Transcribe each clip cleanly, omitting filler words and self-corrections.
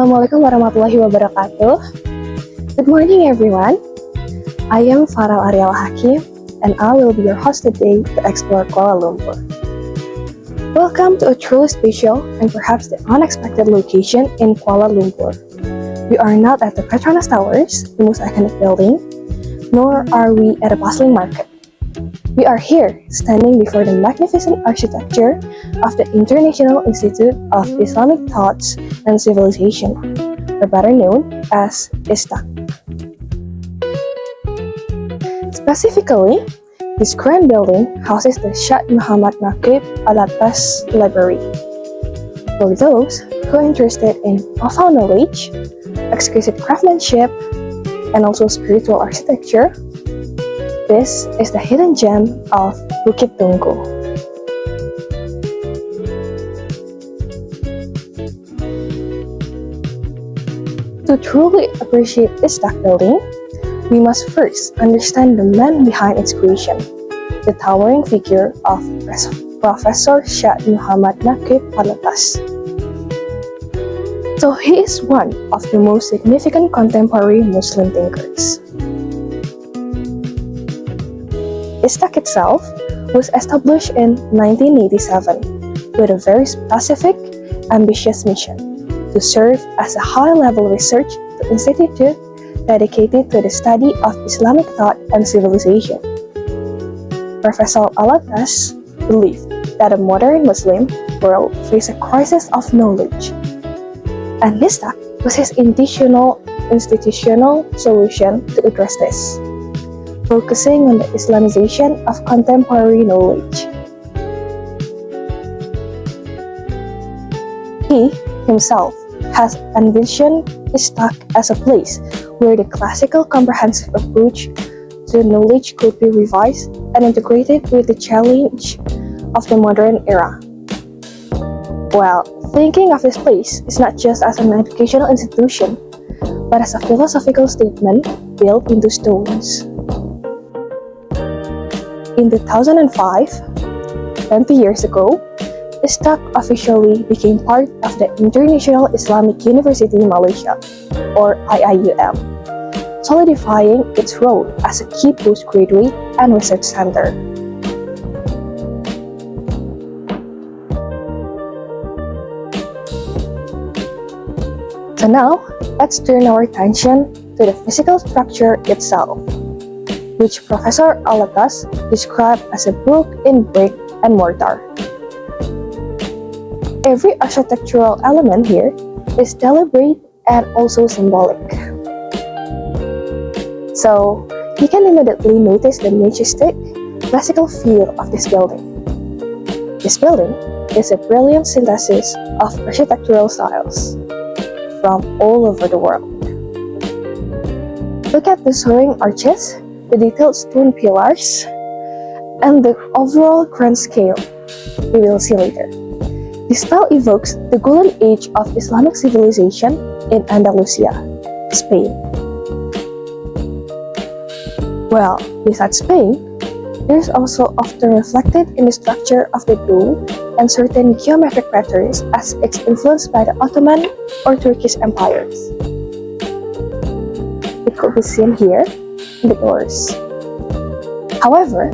Assalamualaikum warahmatullahi wabarakatuh. Good morning everyone. I am Farah Ariel Hakim and I will be your host today to explore Kuala Lumpur. Welcome to a truly special and perhaps the unexpected location in Kuala Lumpur. We are not at the Petronas Towers, the most iconic building, nor are we at a bustling market. We are here, standing before the magnificent architecture of the International Institute of Islamic Thoughts and Civilization, or better known as ISTAC. Specifically, this grand building houses the Syed Muhammad Naquib al-Attas library. For those who are interested in profound knowledge, exquisite craftsmanship, and also spiritual architecture, this is the hidden gem of Bukit Tungku. To truly appreciate this ISTAC building, we must first understand the man behind its creation, the towering figure of Professor Syed Muhammad Naquib al-Attas. So he is one of the most significant contemporary Muslim thinkers. ISTAC itself was established in 1987 with a very specific, ambitious mission to serve as a high-level research institute dedicated to the study of Islamic thought and civilization. Professor al-Attas believed that a modern Muslim world faced a crisis of knowledge, and ISTAC was his institutional solution to address this, focusing on the Islamization of contemporary knowledge. He himself has envisioned ISTAC as a place where the classical comprehensive approach to knowledge could be revised and integrated with the challenge of the modern era. Well, thinking of this place is not just as an educational institution, but as a philosophical statement built into stones. In 2005, 20 years ago, ISTAC officially became part of the International Islamic University Malaysia, or IIUM, solidifying its role as a key postgraduate and research center. So now, let's turn our attention to the physical structure itself, which Professor al-Attas described as a book in brick and mortar. Every architectural element here is deliberate and also symbolic. So, you can immediately notice the majestic, classical feel of this building. This building is a brilliant synthesis of architectural styles from all over the world. Look at the soaring arches, the detailed stone pillars, and the overall grand scale we will see later. This style evokes the golden age of Islamic civilization in Andalusia, Spain. Well, besides Spain, it is also often reflected in the structure of the dome and certain geometric patterns as it's influenced by the Ottoman or Turkish empires. It could be seen here in the doors. However,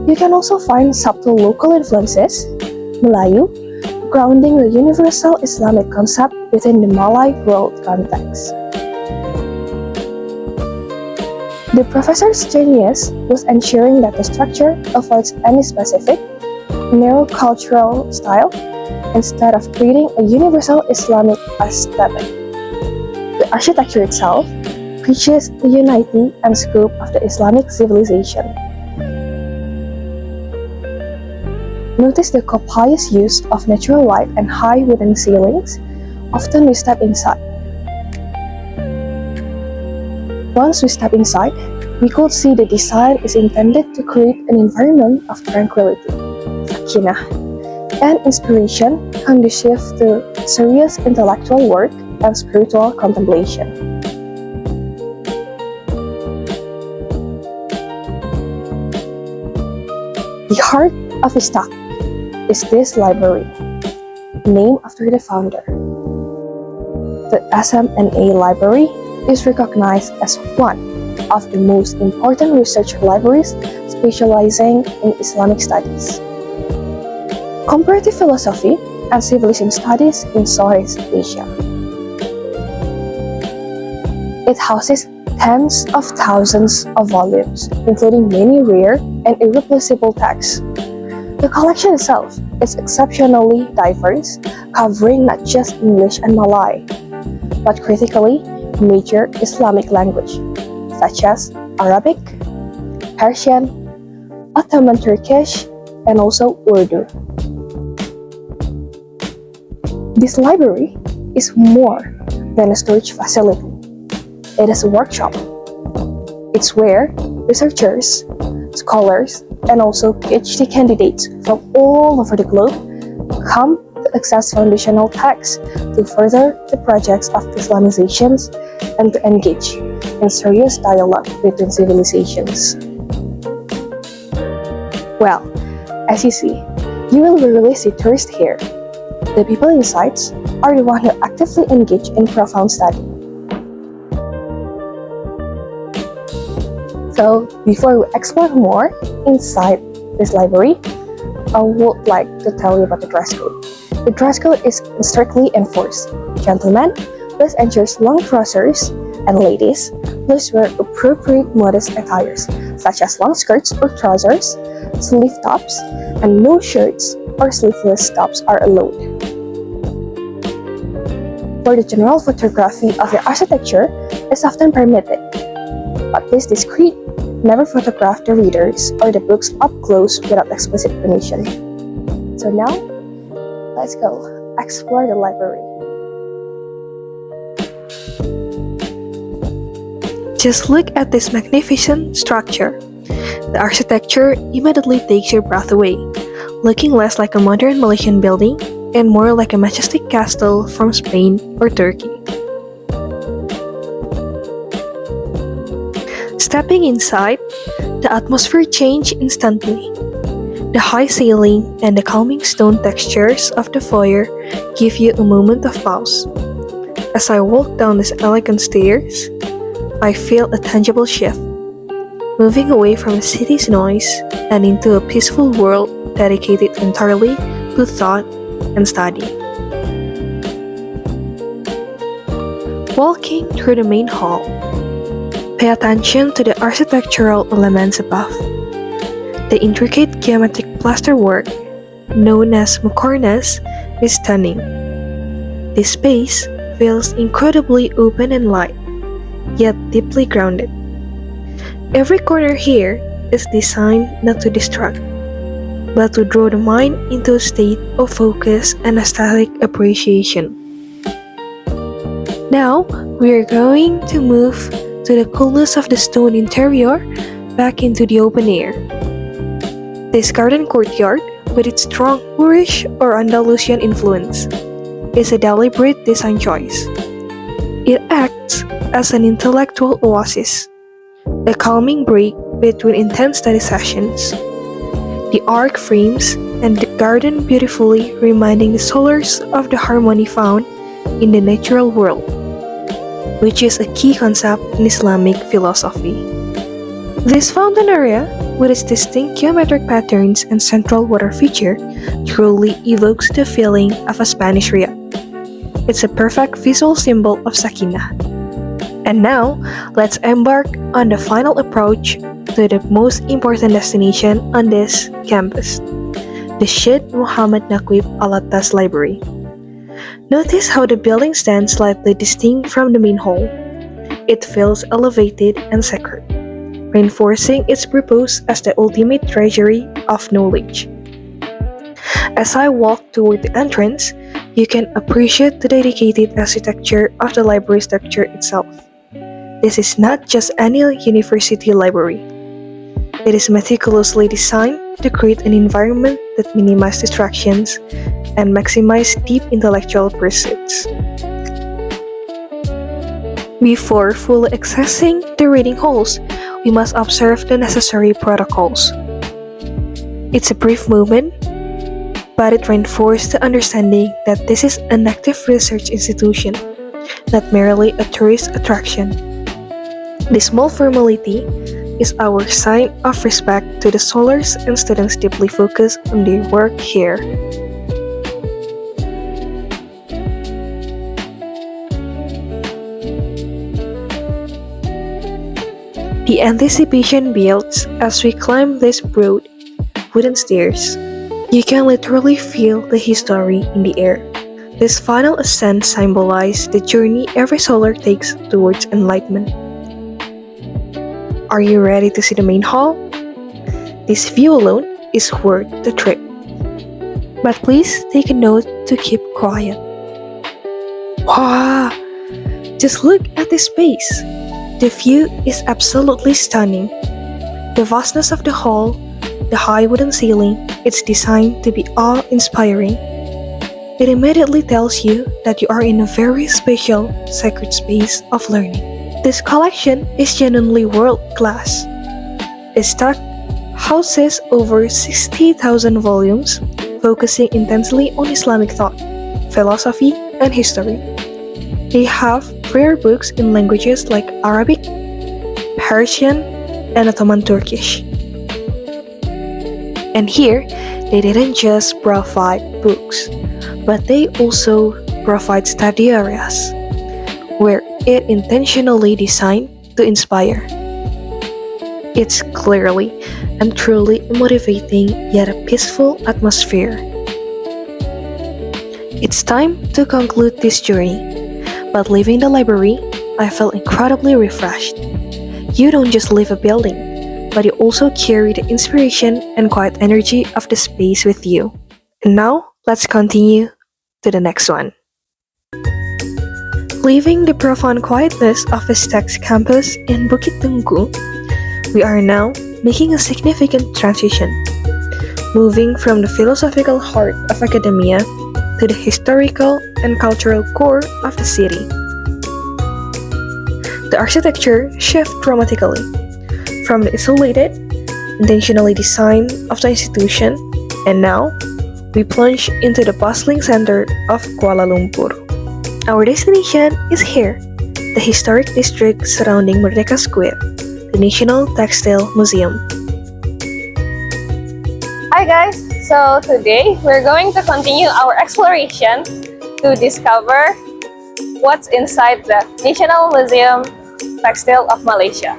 you can also find subtle local influences, Melayu, grounding the universal Islamic concept within the Malay world context. The professor's genius was ensuring that the structure avoids any specific, narrow cultural style instead of creating a universal Islamic aesthetic. The architecture itself preaches the unity and scope of the Islamic civilization. Notice the copious use of natural light and high wooden ceilings. Often we step inside. Once we step inside, we could see the design is intended to create an environment of tranquility, sakinah, and inspiration conducive to serious intellectual work and spiritual contemplation. The heart of ISTAC is this library, named after the founder. The SM&A Library is recognized as one of the most important research libraries specializing in Islamic studies, comparative philosophy, and civilization studies in Southeast Asia. It houses tens of thousands of volumes, including many rare and irreplaceable texts. The collection itself is exceptionally diverse, covering not just English and Malay, but critically major Islamic language, such as Arabic, Persian, Ottoman Turkish, and also Urdu. This library is more than a storage facility. It is a workshop. It's where researchers, scholars, and also PhD candidates from all over the globe come to access foundational texts to further the projects of Islamizations and to engage in serious dialogue between civilizations. Well, as you see, you will really see tourists here. The people inside are the ones who actively engage in profound study. So, before we explore more inside this library, I would like to tell you about the dress code. The dress code is strictly enforced. Gentlemen, please ensure long trousers, and ladies, please wear appropriate modest attires, such as long skirts or trousers, sleeve tops, and no shirts or sleeveless tops are allowed. For the general photography of the architecture is often permitted, but please discreet. Never photograph the readers or the books up close without explicit permission. So now, let's go explore the library. Just look at this magnificent structure. The architecture immediately takes your breath away, looking less like a modern Malaysian building and more like a majestic castle from Spain or Turkey. Stepping inside, the atmosphere changed instantly. The high ceiling and the calming stone textures of the foyer give you a moment of pause. As I walk down these elegant stairs, I feel a tangible shift, moving away from the city's noise and into a peaceful world dedicated entirely to thought and study. Walking through the main hall, pay attention to the architectural elements above. The intricate geometric plasterwork, known as muqarnas, is stunning. This space feels incredibly open and light, yet deeply grounded. Every corner here is designed not to distract, but to draw the mind into a state of focus and aesthetic appreciation. Now, we are going to move to the coolness of the stone interior back into the open air. This garden courtyard, with its strong Moorish or Andalusian influence, is a deliberate design choice. It acts as an intellectual oasis, a calming break between intense study sessions. The arch frames and the garden beautifully reminding the scholars of the harmony found in the natural world, which is a key concept in Islamic philosophy. This fountain area, with its distinct geometric patterns and central water feature, truly evokes the feeling of a Spanish riad. It's a perfect visual symbol of Sakinah. And now, let's embark on the final approach to the most important destination on this campus, the Syed Muhammad Naquib al-Attas Library. Notice how the building stands slightly distinct from the main hall. It feels elevated and sacred, reinforcing its purpose as the ultimate treasury of knowledge. As I walk toward the entrance, you can appreciate the dedicated architecture of the library structure itself. This is not just any university library. It is meticulously designed to create an environment that minimizes distractions and maximize deep intellectual pursuits. Before fully accessing the reading halls, we must observe the necessary protocols. It's a brief moment, but it reinforced the understanding that this is an active research institution, not merely a tourist attraction. This small formality is our sign of respect to the scholars and students deeply focused on their work here. The anticipation builds as we climb these broad wooden stairs. You can literally feel the history in the air. This final ascent symbolizes the journey every scholar takes towards enlightenment. Are you ready to see the main hall? This view alone is worth the trip. But please take a note to keep quiet. Wow! Just look at this space. The view is absolutely stunning. The vastness of the hall, the high wooden ceiling, it's designed to be awe-inspiring. It immediately tells you that you are in a very special, sacred space of learning. This collection is genuinely world-class. ISTAC houses over 60,000 volumes, focusing intensely on Islamic thought, philosophy, and history. They have rare books in languages like Arabic, Persian, and Ottoman Turkish. And here, they didn't just provide books, but they also provide study areas, where it intentionally designed to inspire. It's clearly and truly a motivating yet a peaceful atmosphere. It's time to conclude this journey. But leaving the library, I felt incredibly refreshed. You don't just leave a building, but you also carry the inspiration and quiet energy of the space with you. And now, let's continue to the next one. Leaving the profound quietness of ISTAC's campus in Bukit Tungku, we are now making a significant transition, moving from the philosophical heart of academia to the historical and cultural core of the city. The architecture shifts dramatically from the isolated, intentionally designed of the institution, and now we plunge into the bustling center of Kuala Lumpur. Our destination is here, the historic district surrounding Merdeka Square, the National Textile Museum. Hi guys! So today we're going to continue our exploration to discover what's inside the National Museum Textile of Malaysia.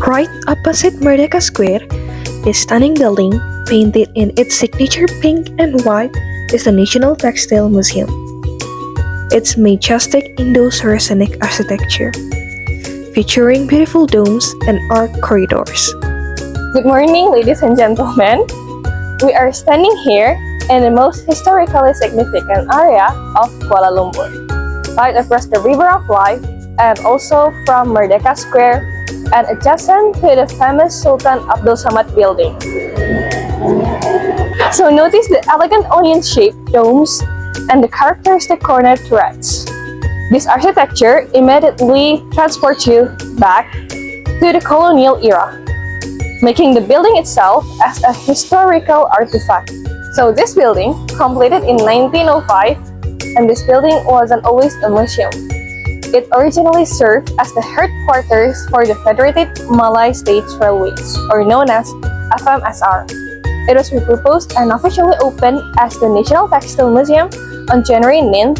Right opposite Merdeka Square, this stunning building, painted in its signature pink and white, is the National Textile Museum. Its majestic Indo-Saracenic architecture, featuring beautiful domes and arched corridors. Good morning, ladies and gentlemen. We are standing here in the most historically significant area of Kuala Lumpur, right across the River of Life and also from Merdeka Square and adjacent to the famous Sultan Abdul Samad building. So notice the elegant onion-shaped domes and the characteristic corner turrets. This architecture immediately transports you back to the colonial era, making the building itself as a historical artifact. So this building, completed in 1905, and this building wasn't always a museum. It originally served as the headquarters for the Federated Malay States Railways, or known as FMSR. It was repurposed and officially opened as the National Textile Museum on January 9,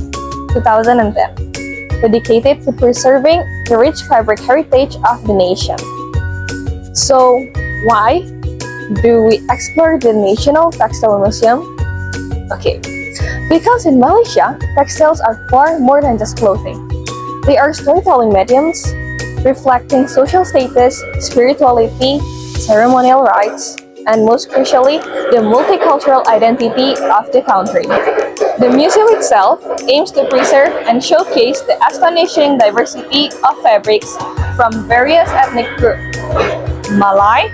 2010, dedicated to preserving the rich fabric heritage of the nation. So, why do we explore the National Textile Museum? Okay, because in Malaysia, textiles are far more than just clothing. They are storytelling mediums, reflecting social status, spirituality, ceremonial rites, and most crucially, the multicultural identity of the country. The museum itself aims to preserve and showcase the astonishing diversity of fabrics from various ethnic groups: Malay,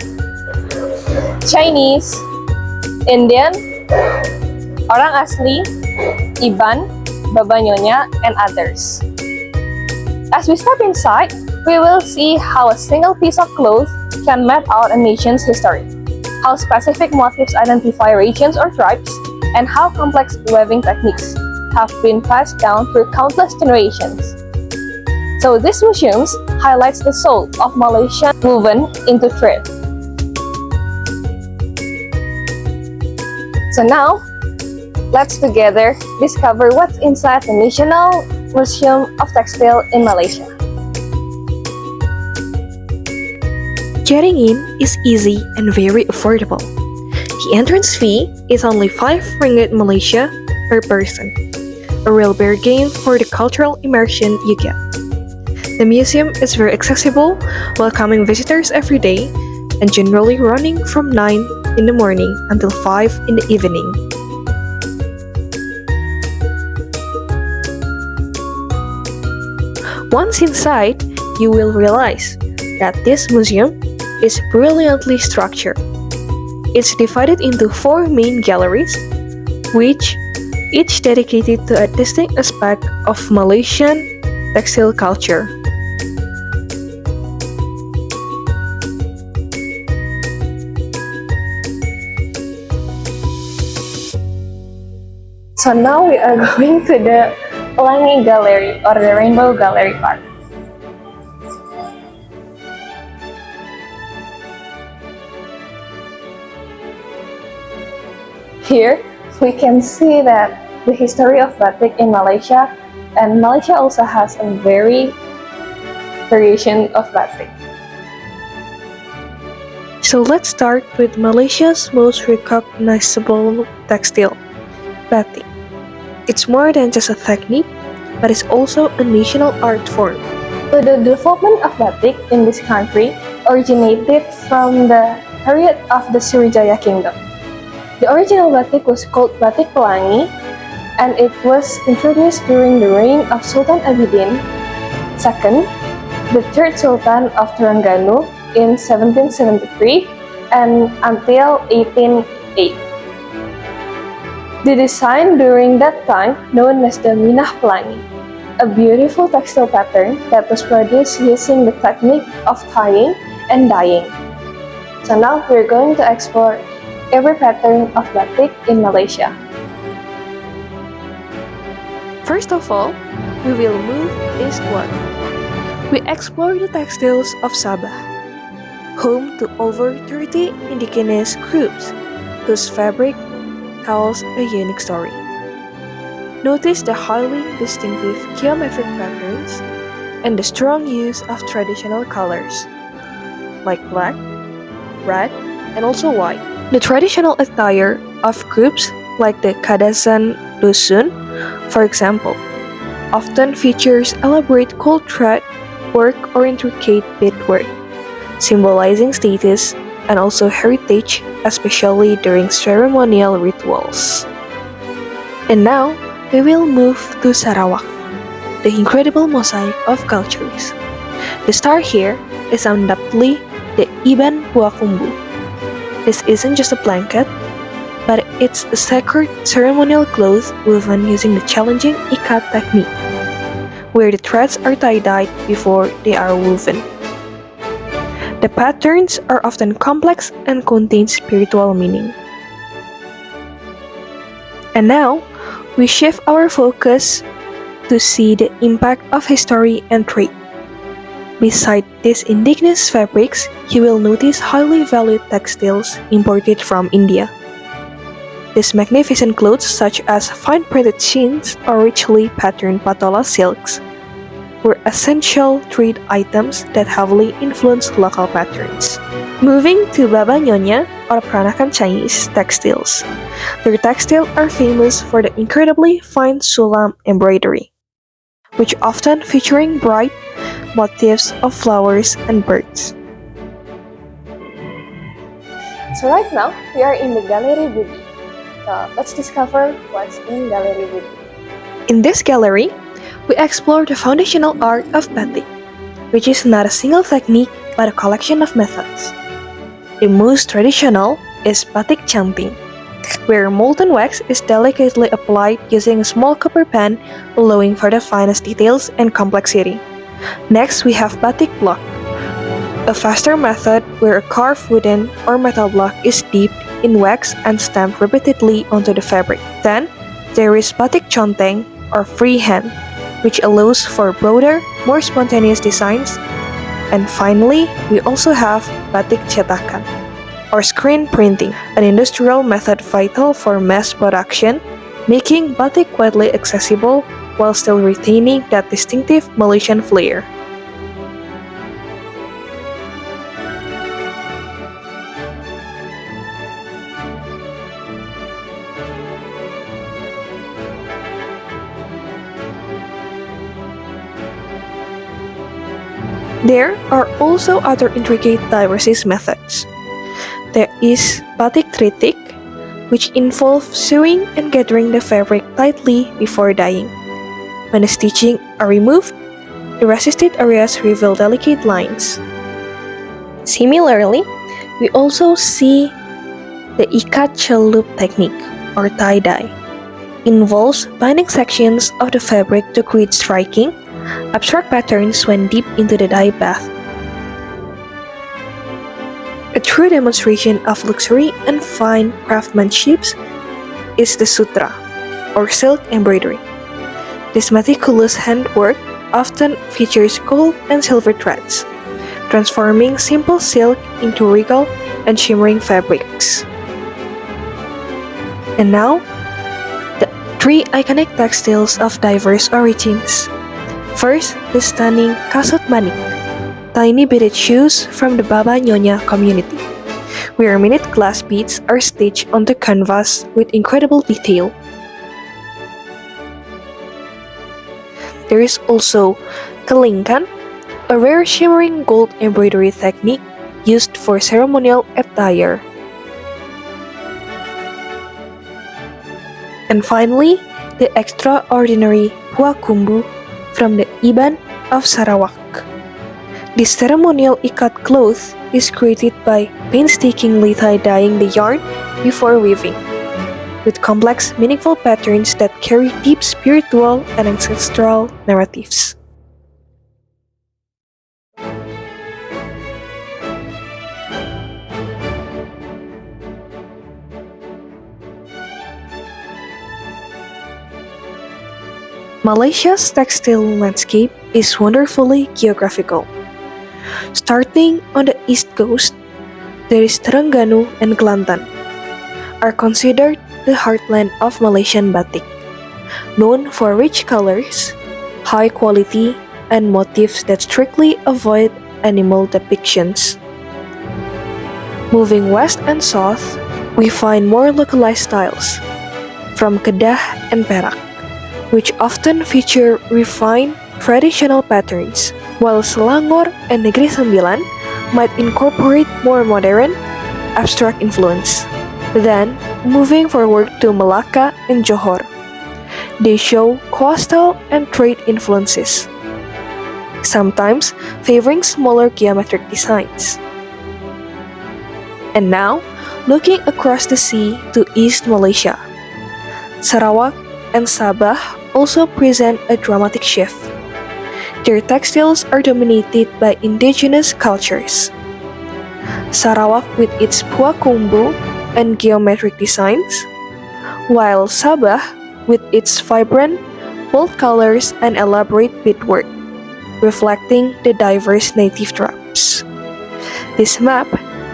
Chinese, Indian, orang asli, Iban, Baba Nyonya, and others. As we step inside, we will see how a single piece of cloth can map out a nation's history, how specific motifs identify regions or tribes, and how complex weaving techniques have been passed down through countless generations. So this museum highlights the soul of Malaysia woven into thread. So now, let's together discover what's inside the National Museum of Textile in Malaysia. Getting in is easy and very affordable. The entrance fee is only 5 ringgit Malaysia per person, a real bargain for the cultural immersion you get. The museum is very accessible, welcoming visitors every day, and generally running from 9 in the morning until 5 in the evening. Once inside, you will realize that this museum is brilliantly structured. It's divided into 4 main galleries, which each dedicated to a distinct aspect of Malaysian textile culture. So now we are going to the Pelangi Gallery or the Rainbow Gallery part. Here we can see that the history of batik in Malaysia, and Malaysia also has a very variation of batik. So let's start with Malaysia's most recognizable textile, batik. It's more than just a technique, but it's also a national art form. So the development of batik in this country originated from the period of the Sriwijaya Kingdom. The original batik was called Batik Pelangi, and it was introduced during the reign of Sultan Abidin II, the third Sultan of Terengganu in 1773 and until 1808. The design during that time, known as the Minah Pelangi, a beautiful textile pattern that was produced using the technique of tying and dyeing. So now we're going to explore every pattern of batik in Malaysia. First of all, we will move eastward. We explore the textiles of Sabah, home to over 30 indigenous groups whose fabric tells a unique story. Notice the highly distinctive geometric patterns and the strong use of traditional colors like black, red, and also white. The traditional attire of groups like the Kadasan Dusun, for example, often features elaborate gold thread work or intricate beadwork, symbolizing status and also heritage, especially during ceremonial rituals. And now, we will move to Sarawak, the incredible mosaic of cultures. The star here is undoubtedly the Iban Pua Kumbu. This isn't just a blanket, but it's a sacred ceremonial cloth woven using the challenging ikat technique, where the threads are tie-dyed before they are woven. The patterns are often complex and contain spiritual meaning. And now, we shift our focus to see the impact of history and trade. Beside these indigenous fabrics, you will notice highly valued textiles imported from India. These magnificent clothes, such as fine printed chins or richly patterned patola silks, were essential trade items that heavily influenced local patterns. Moving to Baba Nyonya or Peranakan Chinese textiles. Their textiles are famous for the incredibly fine sulam embroidery, which often featuring bright motifs of flowers and birds. So right now, we are in the Gallery Budi. So let's discover what's in Gallery Budi. In this gallery, we explore the foundational art of batik, which is not a single technique but a collection of methods. The most traditional is batik canting, where molten wax is delicately applied using a small copper pan, allowing for the finest details and complexity. Next, we have batik block, a faster method where a carved wooden or metal block is dipped in wax and stamped repeatedly onto the fabric. Then, there is batik conteng or freehand, which allows for broader, more spontaneous designs. And finally, we also have batik cetakan, or screen printing, an industrial method vital for mass production, making batik widely accessible while still retaining that distinctive Malaysian flair. There are also other intricate dye resist methods. There is batik tritik, which involves sewing and gathering the fabric tightly before dyeing. When the stitching are removed, the resisted areas reveal delicate lines. Similarly, we also see the ikat celup technique, or tie-dye. Involves binding sections of the fabric to create striking, abstract patterns when dipped into the dye bath. A true demonstration of luxury and fine craftsmanship is the sutra, or silk embroidery. This meticulous handwork often features gold and silver threads, transforming simple silk into regal and shimmering fabrics. And now, the three iconic textiles of diverse origins. First, the stunning kasut manik, tiny beaded shoes from the Baba Nyonya community, where minute glass beads are stitched onto canvas with incredible detail. There is also kelingkan, a rare shimmering gold embroidery technique used for ceremonial attire. And finally, the extraordinary Pua Kumbu from the Iban of Sarawak. This ceremonial ikat cloth is created by painstakingly tie-dyeing the yarn before weaving, with complex, meaningful patterns that carry deep spiritual and ancestral narratives. Malaysia's textile landscape is wonderfully geographical. Starting on the east coast, there is Terengganu and Kelantan, are considered the heartland of Malaysian Batik, known for rich colors, high quality, and motifs that strictly avoid animal depictions. Moving west and south, we find more localized styles, from Kedah and Perak, which often feature refined, traditional patterns, while Selangor and Negeri Sembilan might incorporate more modern, abstract influence. Then, moving forward to Malacca and Johor, they show coastal and trade influences, sometimes favoring smaller geometric designs. And now, looking across the sea to East Malaysia, Sarawak and Sabah also present a dramatic shift. Their textiles are dominated by indigenous cultures. Sarawak with its Pua Kumbu and geometric designs, while Sabah with its vibrant, bold colors and elaborate beadwork, reflecting the diverse native tribes. This map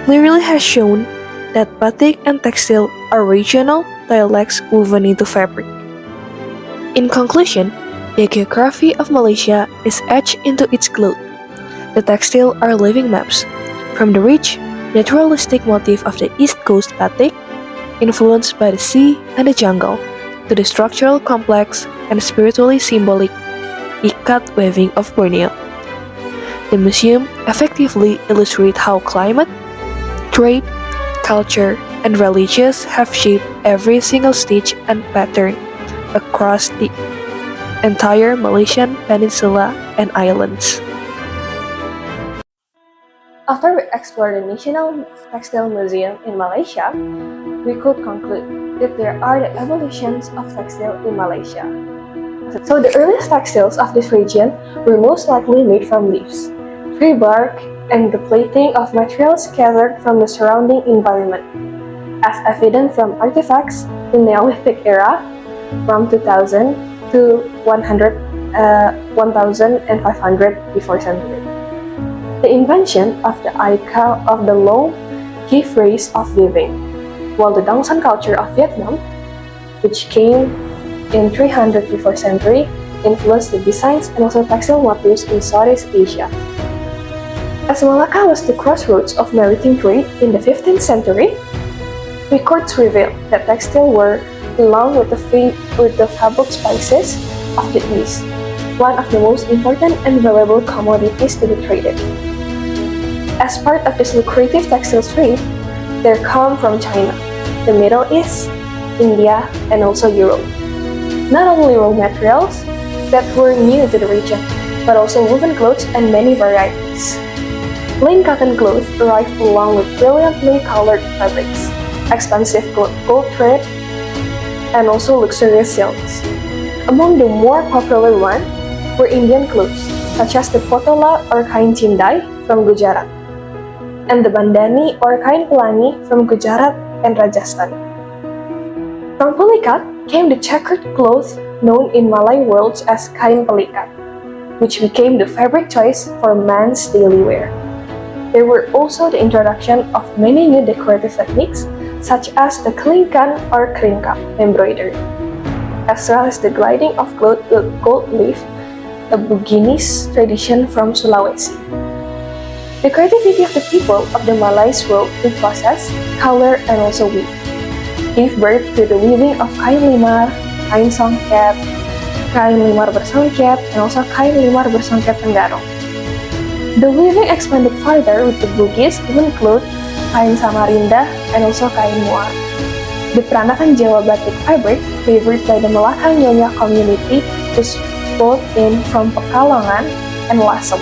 clearly has shown that batik and textile are regional dialects woven into fabric. In conclusion, the geography of Malaysia is etched into its cloth. The textiles are living maps, from the rich, naturalistic motif of the East Coast batik, influenced by the sea and the jungle, to the structural complex and spiritually symbolic ikat weaving of Borneo. The museum effectively illustrates how climate, trade, culture, and religions have shaped every single stitch and pattern across the entire Malaysian peninsula and islands. After we explored the National Textile Museum in Malaysia, we could conclude that there are the evolutions of textile in Malaysia. So the earliest textiles of this region were most likely made from leaves, tree bark, and the plating of materials gathered from the surrounding environment, as evident from artifacts in the Neolithic era from 2000 to 1500 before century. The invention of the long gave rise of weaving, while the Dongsan culture of Vietnam, which came in 300 before century, influenced the designs and also textile motifs in Southeast Asia. As Malacca was the crossroads of maritime trade in the 15th century, records reveal that textile were, along with the fabric spices of the East, one of the most important and valuable commodities to be traded. As part of this lucrative textile trade, there come from China, the Middle East, India, and also Europe. Not only raw materials that were new to the region, but also woven clothes and many varieties. Plain cotton cloth arrived along with brilliantly colored fabrics, expensive gold thread, and also luxurious silks. Among the more popular ones were Indian clothes, such as the potola or kain cindai from Gujarat, and the bandani or kain pelangi from Gujarat and Rajasthan. From pelikat came the checkered cloth known in Malay world as kain pelikat, which became the fabric choice for men's daily wear. There were also the introduction of many new decorative techniques, such as the kelingkan or keringkap embroidery, as well as the gilding of cloth with gold leaf, a Bugis tradition from Sulawesi. The creativity of the people of the Malays world in process, color, and also weave gave birth to the weaving of kain limar, kain songket, kain limar bersongket, and also kain limar bersongket tenggarong. The weaving expanded further with the Bugis woven cloth, kain Samarinda, and also kain muar. The Peranakan Jawa Batik fabric, favored by the Malacca Nyonya community, was both in from Pekalongan and Lasem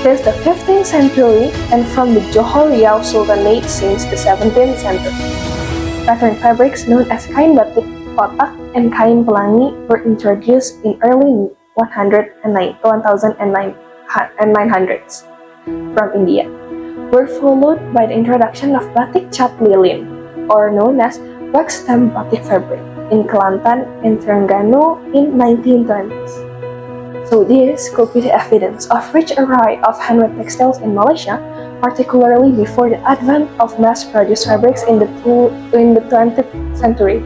since the 15th century and from the Johor Riau Sultanate since the 17th century. Pattern fabrics known as kain batik kotak and kain pelangi were introduced in early 1900s from India, were followed by the introduction of batik cap lilin, or known as wax stamp batik fabric, in Kelantan and Terengganu in 1920s. So this could be the evidence of rich array of handmade textiles in Malaysia, particularly before the advent of mass-produced fabrics in the 20th century.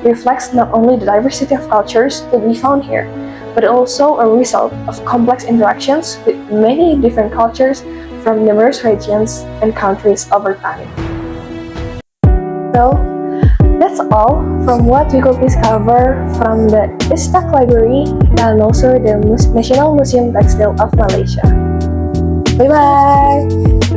Reflects not only the diversity of cultures to be found here, but also a result of complex interactions with many different cultures from numerous regions and countries over time. So, that's all from what we could discover from the ISTAC Library and also the National Museum Textile of Malaysia. Bye-bye!